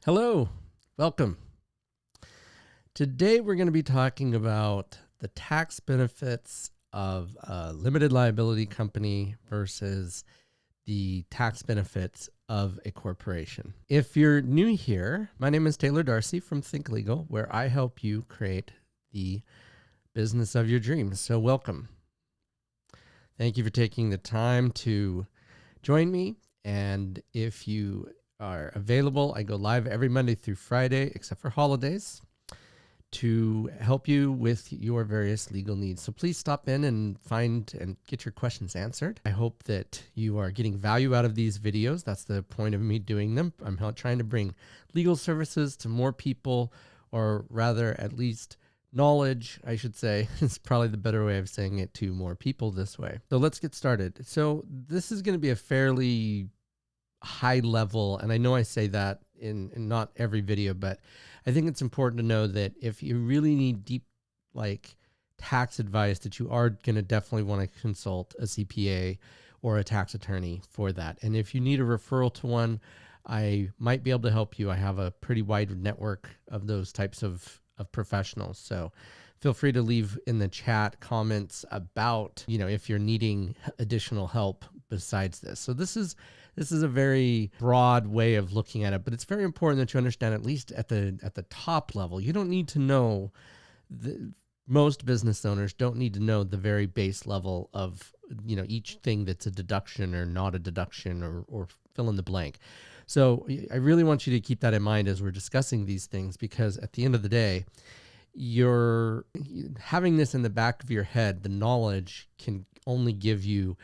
Hello, welcome. Today we're going to be talking about the tax benefits of a limited liability company versus the tax benefits of a corporation. If you're new here, my name is Taylor Darcy from Think Legal, where I help you create the business of your dreams. So welcome. Thank you for taking the time to join me. And if you are available, I go live every Monday through Friday, except for holidays, to help you with your various legal needs. So please stop in and find and get your questions answered. I hope that you are getting value out of these videos. That's the point of me doing them. I'm trying to bring legal services to more people, or rather at least knowledge, I should say, is probably the better way of saying it, to more people this way. So let's get started. So this is going to be a fairly high level, and I know I say that in not every video, but I think it's important to know that if you really need deep tax advice, that you are going to definitely want to consult a CPA or a tax attorney for that. And if you need a referral to one, I might be able to help you. I have a pretty wide network of those types of professionals. So feel free to leave in the chat comments about, if you're needing additional help besides this. So this is a very broad way of looking at it, but it's very important that you understand, at least at the top level. You don't need to know, most business owners don't need to know the very base level of, each thing that's a deduction or not a deduction, or fill in the blank. So I really want you to keep that in mind as we're discussing these things, because at the end of the day, you're having this in the back of your head. The knowledge can only give you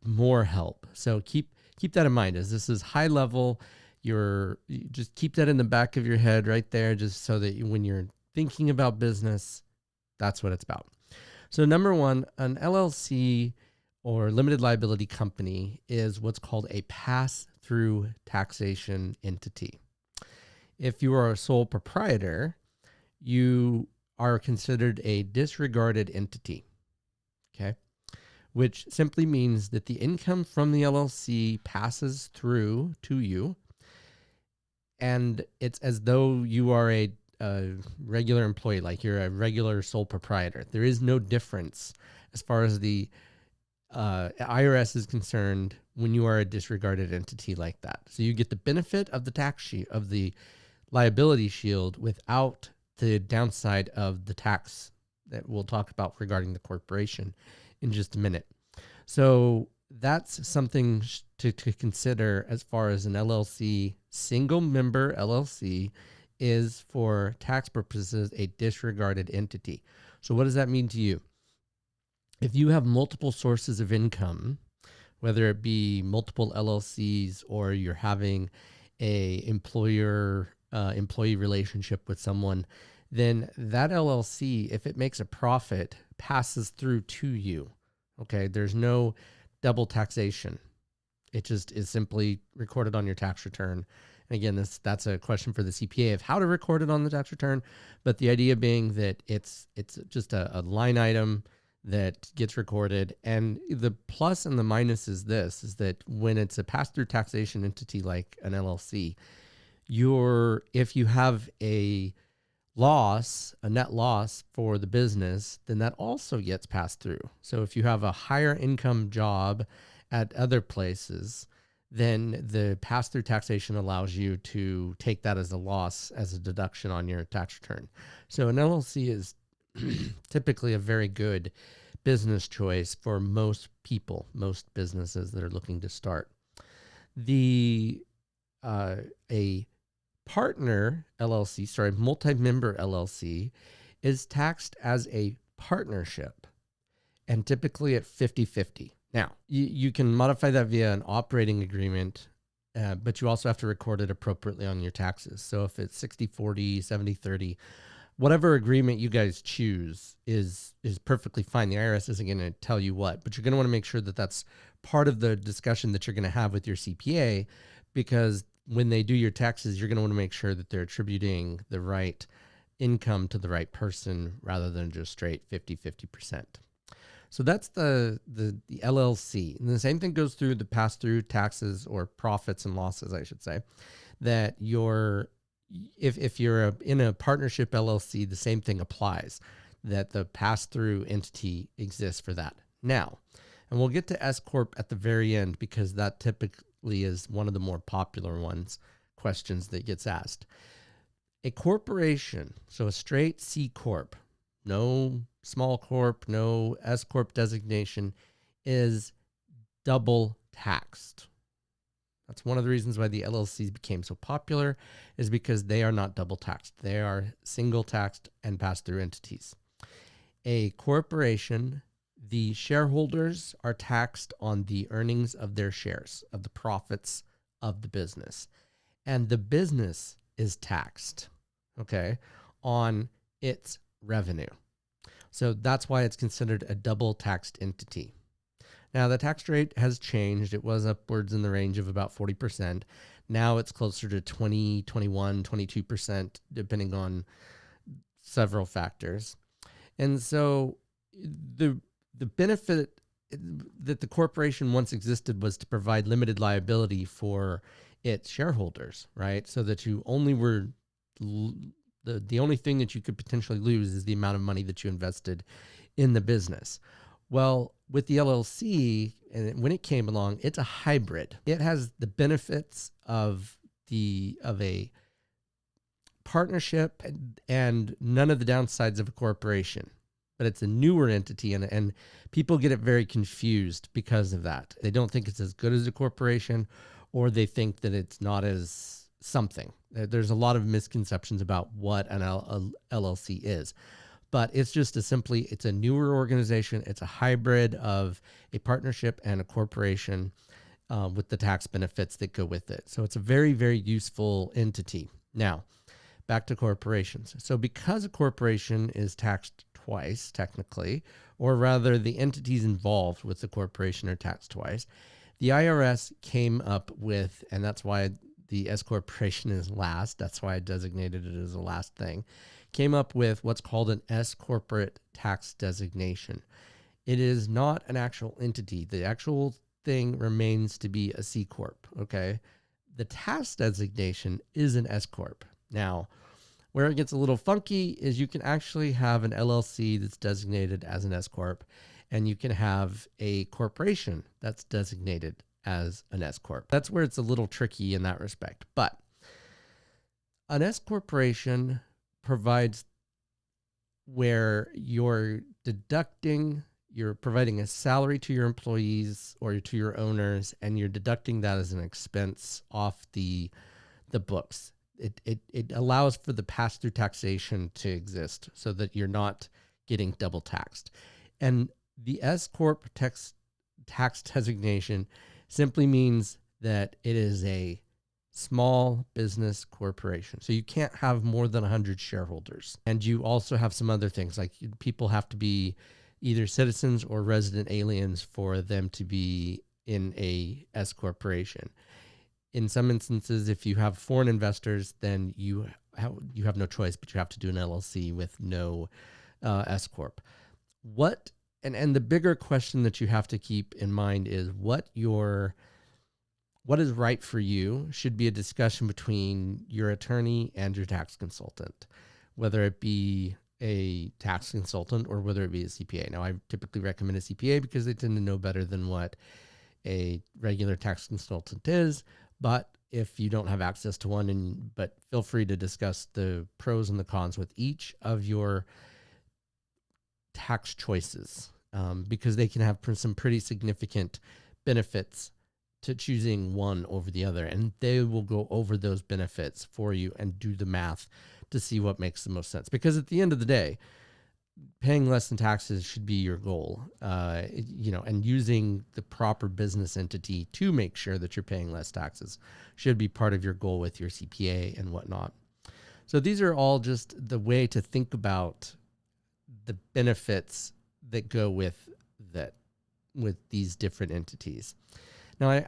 more help. So keep that in mind, as this is high level. You just keep that in the back of your head right there, just so that when you're thinking about business, that's what it's about. So number one, an LLC or limited liability company is what's called a pass-through taxation entity. If you are a sole proprietor, you are considered a disregarded entity, okay? Which simply means that the income from the LLC passes through to you, and it's as though you are a regular employee, like you're a regular sole proprietor. There is no difference as far as the IRS is concerned when you are a disregarded entity like that. So you get the benefit of the tax shield, of the liability shield, without the downside of the tax that we'll talk about regarding the corporation in just a minute. So that's something to consider as far as an LLC, single member LLC, is for tax purposes a disregarded entity. So what does that mean to you? If you have multiple sources of income, whether it be multiple LLCs, or you're having a employee relationship with someone, then that LLC, if it makes a profit, passes through to you. Okay, there's no double taxation. It just is simply recorded on your tax return. And again, that's a question for the CPA of how to record it on the tax return. But the idea being that it's just a line item that gets recorded. And the plus and the minus is this, is that when it's a pass-through taxation entity like an LLC, if you have a net loss for the business, then that also gets passed through. So if you have a higher income job at other places, then the pass-through taxation allows you to take that as a loss, as a deduction on your tax return. So an LLC is typically a very good business choice for most people, most businesses that are looking to start. A partner LLC, multi-member LLC, is taxed as a partnership, and typically at 50-50. Now, you can modify that via an operating agreement, but you also have to record it appropriately on your taxes. So if it's 60-40, 70-30, whatever agreement you guys choose is perfectly fine. The IRS isn't going to tell you what, but you're going to want to make sure that that's part of the discussion that you're going to have with your CPA, because when they do your taxes, you're going to want to make sure that they're attributing the right income to the right person rather than just straight 50-50%. So that's the LLC. And the same thing goes through the pass-through taxes, or profits and losses, I should say, that if you're in a partnership LLC, the same thing applies, that the pass-through entity exists for that. Now, and we'll get to S-corp at the very end because that typically is one of the more popular questions that gets asked. A corporation, so a straight C-corp, no small corp, no S-corp designation, is double taxed. That's one of the reasons why the LLCs became so popular, is because they are not double taxed. They are single taxed and pass-through entities. A corporation, the shareholders are taxed on the earnings of their shares, of the profits of the business. And the business is taxed, okay, on its revenue. So that's why it's considered a double taxed entity. Now, the tax rate has changed. It was upwards in the range of about 40%. Now it's closer to 20, 21, 22%, depending on several factors. And so the benefit that the corporation once existed was to provide limited liability for its shareholders, right? So that you only were, the only thing that you could potentially lose is the amount of money that you invested in the business. Well, with the LLC, and when it came along, it's a hybrid. It has the benefits of a partnership and none of the downsides of a corporation. But it's a newer entity, and people get it very confused because of that. They don't think it's as good as a corporation, or they think that it's not as something. There's a lot of misconceptions about what an LLC is. But it's just it's a newer organization. It's a hybrid of a partnership and a corporation with the tax benefits that go with it. So it's a very, very useful entity. Now, back to corporations. So because a corporation is taxed twice, technically, or rather the entities involved with the corporation are taxed twice, the IRS came up with, and that's why the S corporation is last, that's why I designated it as the last thing, came up with what's called an S corporate tax designation. It is not an actual entity. The actual thing remains to be a C corp, okay? The tax designation is an S corp. Now, where it gets a little funky is you can actually have an LLC that's designated as an S corp, and you can have a corporation that's designated as an S corp. That's where it's a little tricky in that respect. But an S corporation provides where you're providing a salary to your employees or to your owners, and you're deducting that as an expense off the books. It allows for the pass-through taxation to exist so that you're not getting double taxed. And the S-corp tax designation simply means that it is a small business corporation. So you can't have more than 100 shareholders. And you also have some other things, like people have to be either citizens or resident aliens for them to be in a S corporation. In some instances, if you have foreign investors, then you have no choice, but you have to do an LLC with no S corp. And the bigger question that you have to keep in mind is what is right for you should be a discussion between your attorney and your tax consultant, whether it be a tax consultant or whether it be a CPA. Now, I typically recommend a CPA because they tend to know better than what a regular tax consultant is. But if you don't have access to one, but feel free to discuss the pros and the cons with each of your tax choices, because they can have some pretty significant benefits to choosing one over the other. And they will go over those benefits for you and do the math to see what makes the most sense. Because at the end of the day, paying less in taxes should be your goal, and using the proper business entity to make sure that you're paying less taxes should be part of your goal with your CPA and whatnot. So these are all just the way to think about the benefits that go with these different entities. Now,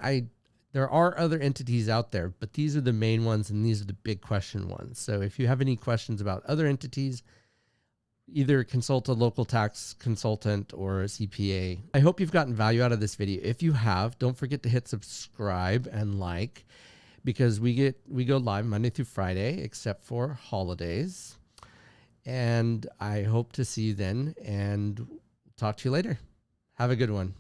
there are other entities out there, but these are the main ones, and these are the big question ones. So if you have any questions about other entities, either consult a local tax consultant or a CPA. I hope you've gotten value out of this video. If you have, don't forget to hit subscribe and like. because we go live Monday through Friday, except for holidays. And I hope to see you then, and talk to you later. Have a good one.